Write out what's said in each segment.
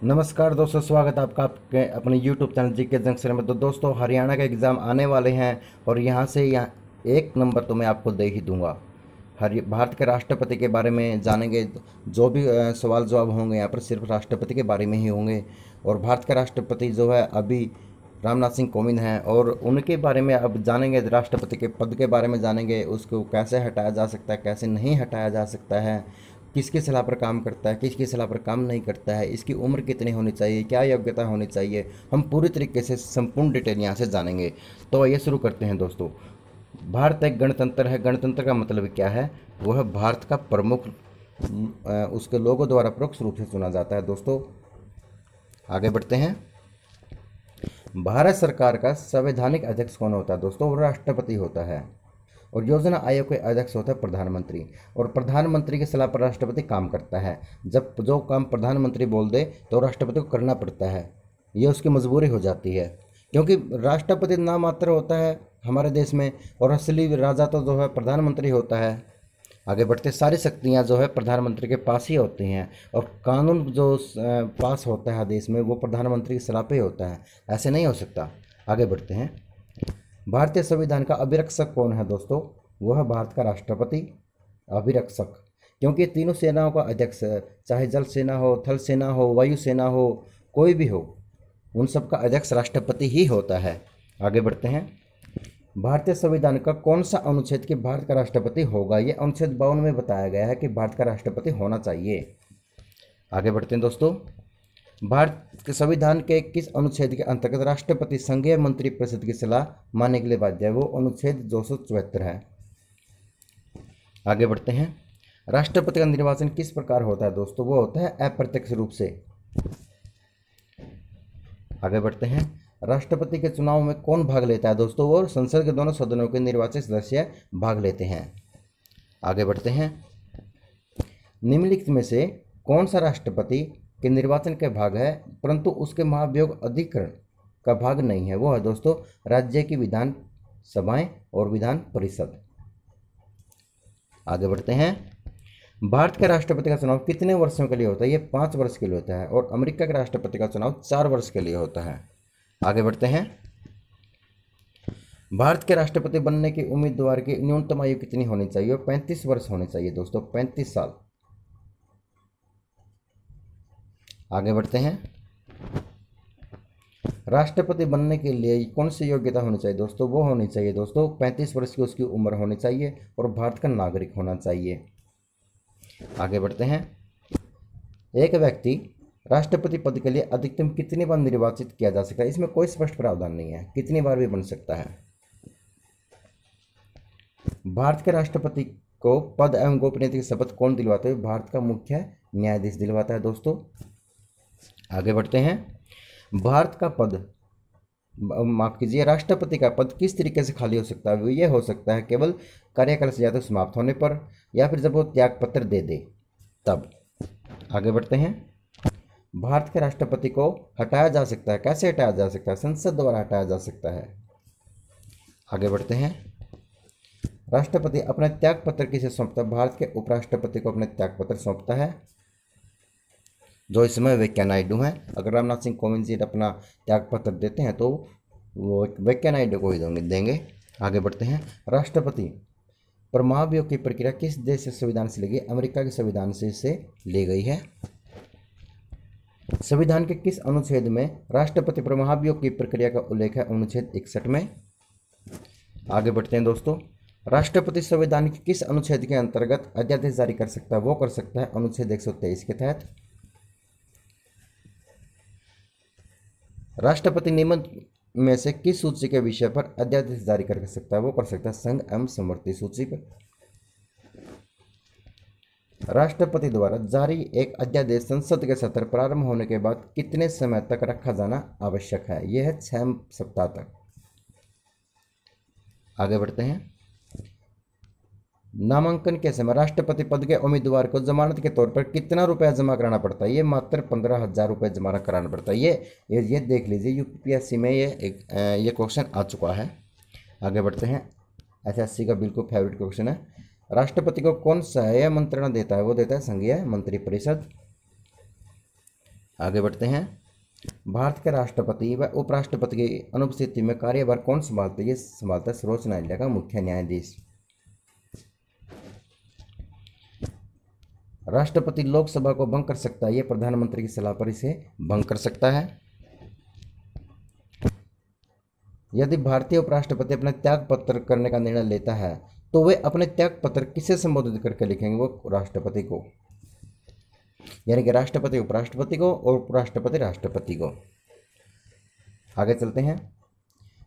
नमस्कार दोस्तों, स्वागत है आपका आपके अपने YouTube चैनल जीके जंक्शन में। तो दोस्तों, हरियाणा के एग्ज़ाम आने वाले हैं और यहाँ एक नंबर तो मैं आपको दे ही दूंगा। भारत के राष्ट्रपति के बारे में जानेंगे। जो भी सवाल जवाब होंगे यहाँ पर सिर्फ राष्ट्रपति के बारे में ही होंगे। और भारत के राष्ट्रपति जो है अभी रामनाथ सिंह कोविंद हैं और उनके बारे में अब जानेंगे। राष्ट्रपति के पद के बारे में जानेंगे, उसको कैसे हटाया जा सकता है, कैसे नहीं हटाया जा सकता है, किसकी सलाह पर काम करता है, किसकी सलाह पर काम नहीं करता है, इसकी उम्र कितनी होनी चाहिए, क्या योग्यता होनी चाहिए, हम पूरी तरीके से संपूर्ण डिटेल यहाँ से जानेंगे। तो आइए शुरू करते हैं दोस्तों। भारत एक गणतंत्र है। गणतंत्र का मतलब क्या है? वो है भारत का प्रमुख, उसके लोगों द्वारा परोक्ष रूप से चुना जाता है। दोस्तों आगे बढ़ते हैं। भारत सरकार का संवैधानिक अध्यक्ष कौन होता है? दोस्तों वो राष्ट्रपति होता है। और योजना आयोग के अध्यक्ष होता है प्रधानमंत्री। और प्रधानमंत्री की सलाह पर राष्ट्रपति काम करता है। जब जो काम प्रधानमंत्री बोल दे तो राष्ट्रपति को करना पड़ता है, ये उसकी मजबूरी हो जाती है, क्योंकि राष्ट्रपति नाम मात्र होता है हमारे देश में और असली राजा तो जो है प्रधानमंत्री होता है। आगे बढ़ते, सारी शक्तियाँ जो है प्रधानमंत्री के पास ही होती हैं और कानून जो पास होता है देश में वो प्रधानमंत्री की सलाह पे होता है, ऐसे नहीं हो सकता। आगे बढ़ते हैं। भारतीय संविधान का अभिरक्षक कौन है? दोस्तों वो है भारत का राष्ट्रपति, अभिरक्षक। क्योंकि तीनों सेनाओं का अध्यक्ष, चाहे जल सेना हो, थल सेना हो, वायु सेना हो, कोई भी हो, उन सब का अध्यक्ष राष्ट्रपति ही होता है। आगे बढ़ते हैं। भारतीय संविधान का कौन सा अनुच्छेद कि भारत का राष्ट्रपति होगा? ये अनुच्छेद 52 में बताया गया है कि भारत का राष्ट्रपति होना चाहिए। आगे बढ़ते हैं दोस्तों। भारत के संविधान के किस अनुच्छेद के अंतर्गत राष्ट्रपति संघीय मंत्री परिषद की सलाह मानने के लिए बाध्य है? वो अनुच्छेद 274 है। आगे बढ़ते हैं। राष्ट्रपति का निर्वाचन किस प्रकार होता है? दोस्तों वो होता है अप्रत्यक्ष रूप से। आगे बढ़ते हैं। राष्ट्रपति के चुनाव में कौन भाग लेता है? दोस्तों वो संसद के दोनों सदनों के निर्वाचित सदस्य भाग लेते हैं। आगे बढ़ते हैं। निम्नलिखित में से कौन सा राष्ट्रपति के निर्वाचन के भाग है परंतु उसके महाभियोग अधिकरण का भाग नहीं है? वो है दोस्तों राज्य की विधान सभाएं और विधान परिषद। आगे बढ़ते हैं। भारत के राष्ट्रपति का चुनाव कितने वर्षों के लिए होता है? ये 5 वर्ष के लिए होता है। और अमेरिका के राष्ट्रपति का चुनाव 4 वर्ष के लिए होता है। आगे बढ़ते हैं। भारत के राष्ट्रपति बनने के उम्मीदवार की न्यूनतम आयु कितनी होनी चाहिए? 35 वर्ष होनी चाहिए दोस्तों, 35 साल। आगे बढ़ते हैं। राष्ट्रपति बनने के लिए कौन सी योग्यता होनी चाहिए? दोस्तों वो होनी चाहिए दोस्तों 35 वर्ष की उसकी उम्र होनी चाहिए और भारत का नागरिक होना चाहिए। आगे बढ़ते हैं। एक व्यक्ति राष्ट्रपति पद के लिए अधिकतम कितनी बार निर्वाचित किया जा सकता है? इसमें कोई स्पष्ट प्रावधान नहीं है, कितनी बार भी बन सकता है। भारत के राष्ट्रपति को पद एवं गोपनीयता की शपथ कौन दिलवाता है? भारत का मुख्य न्यायाधीश दिलवाता है दोस्तों। आगे बढ़ते हैं। भारत का पद, माफ कीजिए, राष्ट्रपति का पद किस तरीके से खाली हो सकता है? ये हो सकता है केवल कार्यकाल से ज़्यादा समाप्त होने पर या फिर जब वो त्याग पत्र दे दे तब। आगे बढ़ते हैं। भारत के राष्ट्रपति को हटाया जा सकता है, कैसे हटाया जा सकता है? संसद द्वारा हटाया जा सकता है। आगे बढ़ते हैं। राष्ट्रपति अपना त्याग पत्र किसे सौंपता है? भारत के उपराष्ट्रपति को अपने त्याग पत्र सौंपता है, जो इस समय वेंकैया नायडू हैं। अगर रामनाथ सिंह कोविंद जी अपना त्याग पत्र देते हैं तो वो वेंकैया नायडू को ही देंगे। आगे बढ़ते हैं। राष्ट्रपति पर महाभियोग की प्रक्रिया किस देश से संविधान से ली गई? अमेरिका के संविधान से ली गई है। संविधान के किस अनुच्छेद में राष्ट्रपति पर महाभियोग की प्रक्रिया का उल्लेख है? अनुच्छेद 61 में। आगे बढ़ते हैं दोस्तों। राष्ट्रपति संविधान के किस अनुच्छेद के अंतर्गत अध्यादेश जारी कर सकता है? वो कर सकता है अनुच्छेद 123 के तहत। राष्ट्रपति निम्न में से किस सूची के विषय पर अध्यादेश जारी कर सकता है? वो कर सकता है संघ एवं समवर्ती सूची पर। राष्ट्रपति द्वारा जारी एक अध्यादेश संसद के सत्र प्रारंभ होने के बाद कितने समय तक रखा जाना आवश्यक है? यह है 6 सप्ताह तक। आगे बढ़ते हैं। नामांकन के समय राष्ट्रपति पद के उम्मीदवार को जमानत के तौर पर कितना रुपया जमा कराना पड़ता है? ये मात्र 15,000 रुपये जमा कराना पड़ता है। ये देख लीजिए, यूपीएससी में ये क्वेश्चन आ चुका है। आगे बढ़ते हैं। एसएससी का बिल्कुल फेवरेट क्वेश्चन है। राष्ट्रपति को कौन सहायक मंत्रणा देता है? वो देता है संघीय मंत्री परिषद। आगे बढ़ते हैं। भारत के राष्ट्रपति व उपराष्ट्रपति की अनुपस्थिति में कार्यभार कौन संभालते हैं? ये संभालता है सर्वोच्च न्यायालय का मुख्य न्यायाधीश। राष्ट्रपति लोकसभा को भंग कर सकता है, ये प्रधानमंत्री की सलाह पर इसे भंग कर सकता है। यदि भारतीय उपराष्ट्रपति अपने त्याग पत्र करने का निर्णय लेता है तो वे अपने त्याग पत्र किसे संबोधित करके लिखेंगे? वो राष्ट्रपति को, यानी कि राष्ट्रपति उपराष्ट्रपति को और उपराष्ट्रपति राष्ट्रपति को। आगे चलते हैं।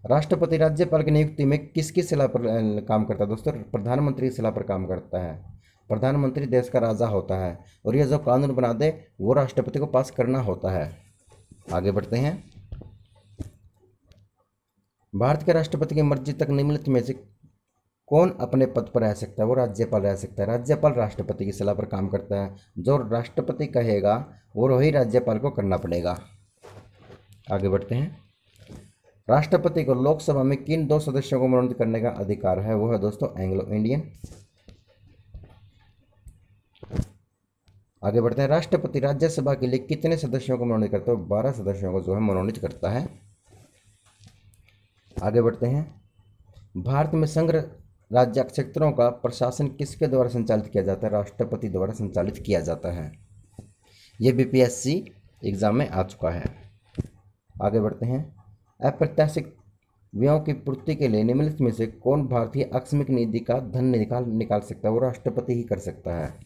राष्ट्रपति राज्यपाल की नियुक्ति में किसकी सलाह पर काम करता है? दोस्तों, प्रधानमंत्री की सलाह पर काम करता है। प्रधानमंत्री देश का राजा होता है और यह जो कानून बना दे वो राष्ट्रपति को पास करना होता है। आगे बढ़ते हैं। भारत के राष्ट्रपति की मर्जी तक निम्नलिखित में से कौन अपने पद पर रह सकता है? वो राज्यपाल रह सकता है। राज्यपाल राष्ट्रपति की सलाह पर काम करता है। जो राष्ट्रपति कहेगा वो वही राज्यपाल को करना पड़ेगा। आगे बढ़ते हैं। राष्ट्रपति को लोकसभा में किन 2 सदस्यों को मनोनीत करने का अधिकार है? वो है दोस्तों एंग्लो इंडियन। आगे बढ़ते हैं। राष्ट्रपति राज्यसभा के लिए कितने सदस्यों को मनोनीत करता है? 12 सदस्यों को जो है मनोनीत करता है। आगे बढ़ते हैं। भारत में संघ राज्य क्षेत्रों का प्रशासन किसके द्वारा संचालित किया जाता है? राष्ट्रपति द्वारा संचालित किया जाता है। यह बीपीएससी एग्जाम में आ चुका है। आगे बढ़ते हैं। अप्रत्याशित व्ययों की पूर्ति के लिए निम्नलिखित में से कौन भारतीय आकस्मिक निधि का धन निकाल सकता है? वो राष्ट्रपति ही कर सकता है।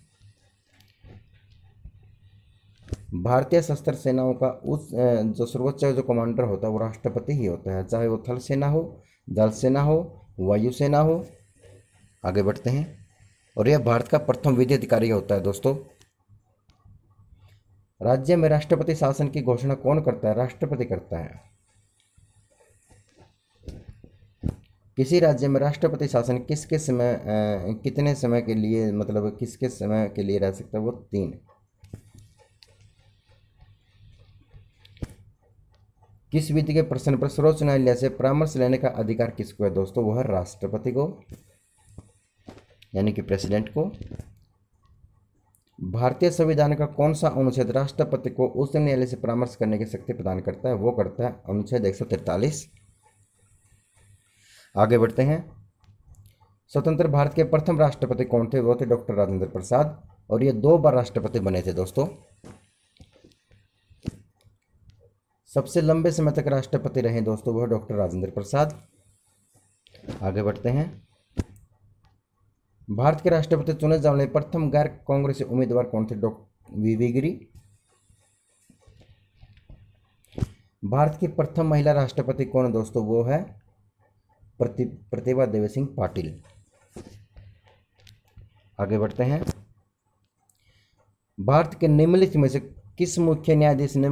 भारतीय सशस्त्र सेनाओं का जो सर्वोच्च जो कमांडर होता है वो राष्ट्रपति ही होता है, चाहे वो थल सेना हो, जल सेना हो, वायुसेना हो। आगे बढ़ते हैं। और यह भारत का प्रथम विधि अधिकारी होता है। दोस्तों, राज्य में राष्ट्रपति शासन की घोषणा कौन करता है? राष्ट्रपति करता है। किसी राज्य में राष्ट्रपति शासन किसके समय कितने समय के लिए, मतलब किसके समय के लिए रह सकता है? वो 3। किस विधि के प्रश्न पर सर्वोच्च न्यायालय से परामर्श लेने का अधिकार किसको है? दोस्तों, वह राष्ट्रपति को, यानी कि प्रेसिडेंट को। भारतीय संविधान का कौन सा अनुच्छेद राष्ट्रपति को उच्च न्यायालय से परामर्श करने की शक्ति प्रदान करता है? वो करता है अनुच्छेद 143। आगे बढ़ते हैं। स्वतंत्र भारत के प्रथम राष्ट्रपति कौन थे? वो थे डॉक्टर राजेंद्र प्रसाद, और ये 2 बार राष्ट्रपति बने थे। दोस्तों, सबसे लंबे समय तक राष्ट्रपति रहे दोस्तों वह डॉक्टर राजेंद्र प्रसाद। आगे बढ़ते हैं। भारत के राष्ट्रपति चुने जाने वाले प्रथम गैर कांग्रेसी उम्मीदवार कौन थे? डॉक्टर वीवी गिरी। भारत की प्रथम महिला राष्ट्रपति कौन है दोस्तों? वो है प्रतिभा देवी सिंह पाटिल। आगे बढ़ते हैं। भारत के निम्नलिखित में से किस मुख्य न्यायाधीश ने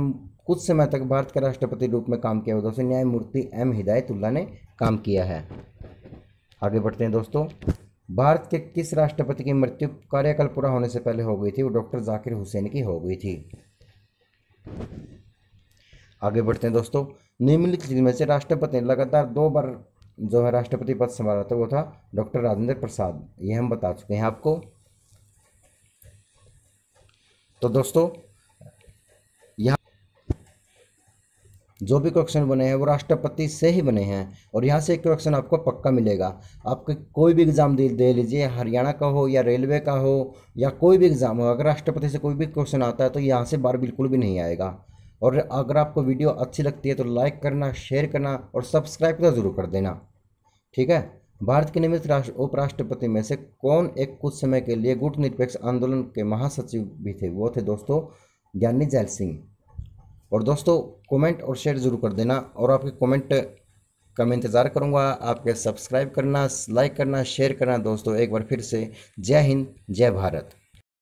कुछ समय तक भारत के राष्ट्रपति रूप में काम किया? दोस्तों, न्यायमूर्ति एम हिदायतुल्लाह ने काम किया है। आगे बढ़ते हैं दोस्तों। भारत के किस राष्ट्रपति की मृत्यु कार्यकाल पूरा होने से पहले हो गई थी? वो डॉक्टर जाकिर हुसैन की हो गई थी। आगे बढ़ते हैं दोस्तों। निम्नलिखित में से राष्ट्रपति ने लगातार 2 बार जो है राष्ट्रपति पद संभाला था वो था डॉक्टर राजेंद्र प्रसाद। ये हम बता चुके हैं आपको। तो दोस्तों, जो भी क्वेश्चन बने हैं वो राष्ट्रपति से ही बने हैं, और यहाँ से एक क्वेश्चन आपको पक्का मिलेगा। आपके कोई भी एग्जाम दे लीजिए, हरियाणा का हो या रेलवे का हो या कोई भी एग्जाम हो, अगर राष्ट्रपति से कोई भी क्वेश्चन आता है तो यहाँ से बार बिल्कुल भी नहीं आएगा। और अगर आपको वीडियो अच्छी लगती है तो लाइक करना, शेयर करना और सब्सक्राइब तो जरूर कर देना, ठीक है। भारत के नियमित उपराष्ट्रपति में से कौन एक कुछ समय के लिए गुट निरपेक्ष आंदोलन के महासचिव भी थे? वो थे दोस्तों ज्ञानी जैल सिंह। और दोस्तों, कमेंट और शेयर जरूर कर देना, और आपके कमेंट का मैं इंतज़ार करूंगा। आपके सब्सक्राइब करना, लाइक करना, शेयर करना। दोस्तों, एक बार फिर से जय हिंद, जय भारत।